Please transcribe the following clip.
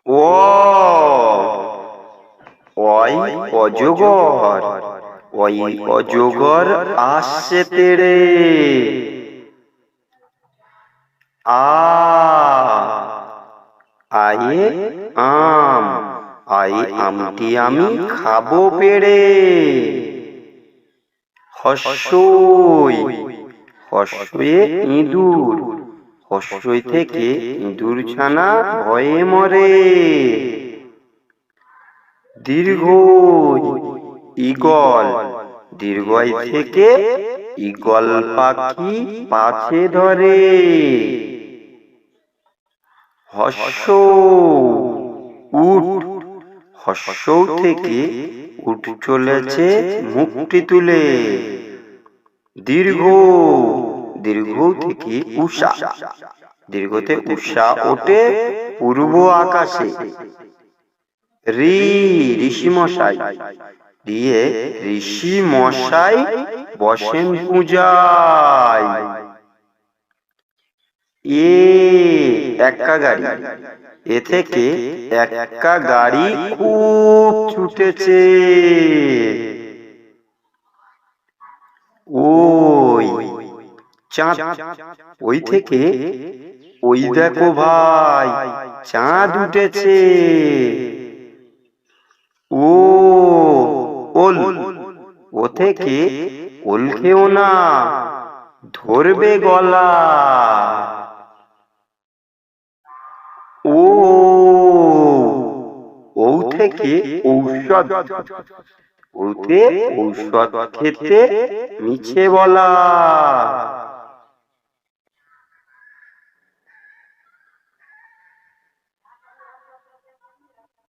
ও ওই অজগর, ওই অজগর আসছে তেড়ে। আ আয়ে আম, আই আমটি আমি খাবো পেড়ে। হস্যই, হস্যে ইঁদুর, হস্যই থেকে ইঁদুর ছানা ভয়ে মরে। দীর্ঘই, ঈগল, দীর্ঘই থেকে ঈগল পাখি পাছে ধরে। হস্য উট, হস্য থেকে উট চলেছে মুখটি তুলে। দীর্ঘ, দীর্ঘ থেকে উষা, দীর্ঘতে উষা ওঠে পূর্ব আকাশে। ঋ, ঋষি মশাই, দিয়ে ঋষি মশাই বসেন পূজায়। এ এক্কা গাড়ি, এ থেকে এক্কা গাড়ি খুব ছুটেছে। ওই চাঁদ, ওই থেকে ওই দেখো ভাই চাঁদ উঠেছে। ও ওল, ও থেকে ওল খেও না, ধরবে গলা। ও ও থেকে ঔষধ, ওতে ঔষধ খেতে মিছে বলা।